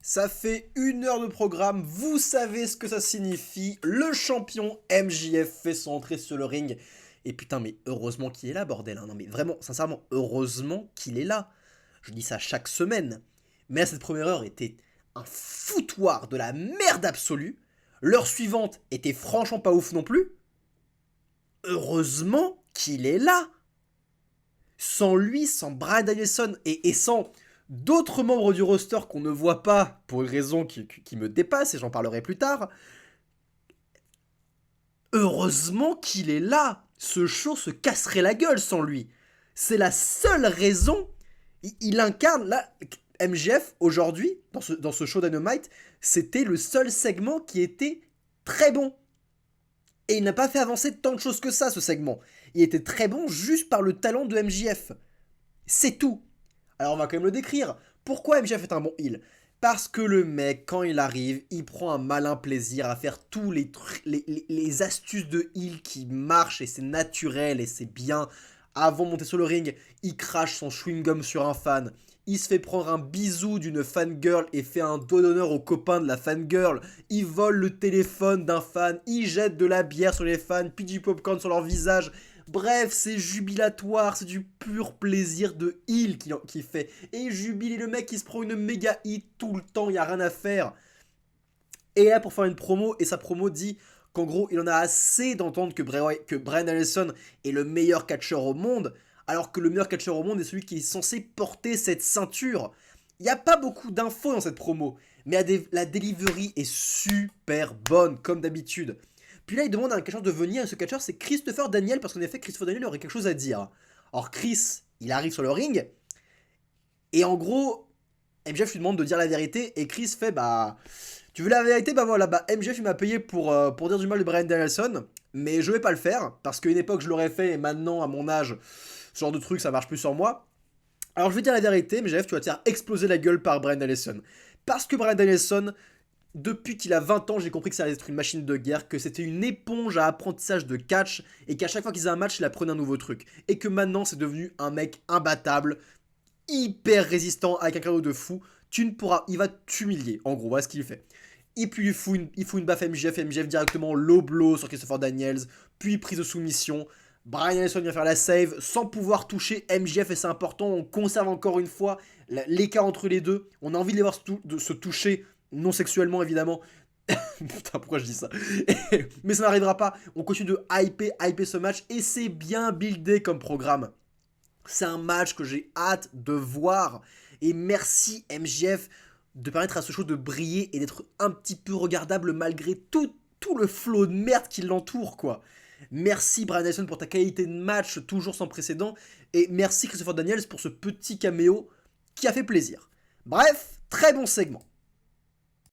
Ça fait 1 heure de programme, vous savez ce que ça signifie. Le champion MJF fait son entrée sur le ring. Et putain, mais heureusement qu'il est là, bordel. Hein. Non mais vraiment, sincèrement, heureusement qu'il est là. Je dis ça chaque semaine. Mais là, cette première heure était un foutoir de la merde absolue. L'heure suivante était franchement pas ouf non plus. Heureusement qu'il est là. Sans lui, sans Bryan Danielson et sans d'autres membres du roster qu'on ne voit pas pour une raison qui me dépasse et j'en parlerai plus tard. Heureusement qu'il est là. Ce show se casserait la gueule sans lui. C'est la seule raison. Il incarne là. MJF aujourd'hui dans ce show Dynamite, c'était le seul segment qui était très bon. Et il n'a pas fait avancer tant de choses que ça, ce segment. Il était très bon juste par le talent de MJF. C'est tout. Alors on va quand même le décrire. Pourquoi MJF est un bon heel? Parce que le mec, quand il arrive, il prend un malin plaisir à faire tous les astuces de heel qui marchent et c'est naturel et c'est bien. Avant de monter sur le ring, il crache son chewing-gum sur un fan. Il se fait prendre un bisou d'une fangirl et fait un dos d'honneur aux copains de la fangirl. Il vole le téléphone d'un fan. Il jette de la bière sur les fans, puis du popcorn sur leur visage. Bref, c'est jubilatoire, c'est du pur plaisir de heel qu'il fait. Et il jubile, et le mec il se prend une méga hit tout le temps, il n'y a rien à faire. Et là, pour faire une promo, et sa promo dit qu'en gros, il en a assez d'entendre que Bryan Danielson est le meilleur catcheur au monde, alors que le meilleur catcheur au monde est celui qui est censé porter cette ceinture. Il n'y a pas beaucoup d'infos dans cette promo, mais la delivery est super bonne, comme d'habitude. Puis là, il demande à un catcheur de venir, et ce catcheur, c'est Christopher Daniel, parce qu'en effet, Christopher Daniel aurait quelque chose à dire. Or, Chris, il arrive sur le ring, et en gros, MJF lui demande de dire la vérité, et Chris fait, bah... Tu veux la vérité? Bah voilà, bah MJF il m'a payé pour dire du mal de Bryan Danielson, mais je vais pas le faire, parce qu'à une époque je l'aurais fait, et maintenant, à mon âge, ce genre de truc, ça marche plus sur moi. Alors je vais dire la vérité, MJF, tu vas te faire exploser la gueule par Bryan Danielson. Parce que Bryan Danielson, depuis qu'il a 20 ans, j'ai compris que ça allait être une machine de guerre, que c'était une éponge à apprentissage de catch, et qu'à chaque fois qu'ils avaient un match, il apprenait un nouveau truc. Et que maintenant, c'est devenu un mec imbattable, hyper résistant, avec un cardio de fou. Tu ne pourras... Il va t'humilier, en gros, voilà ce qu'il fait. Et puis il fout une baffe MJF directement low blow sur Christopher Daniels, puis prise de soumission. Bryan Danielson vient faire la save sans pouvoir toucher MJF et c'est important, on conserve encore une fois l'écart entre les deux. On a envie de les voir se toucher, non sexuellement évidemment. Putain, pourquoi je dis ça? Mais ça n'arrivera pas. On continue de hyper ce match et c'est bien buildé comme programme. C'est un match que j'ai hâte de voir. Et merci MJF de permettre à ce show de briller et d'être un petit peu regardable malgré tout le flot de merde qui l'entoure, quoi. Merci Bryan Danielson pour ta qualité de match toujours sans précédent. Et merci Christopher Daniels pour ce petit caméo qui a fait plaisir. Bref, très bon segment.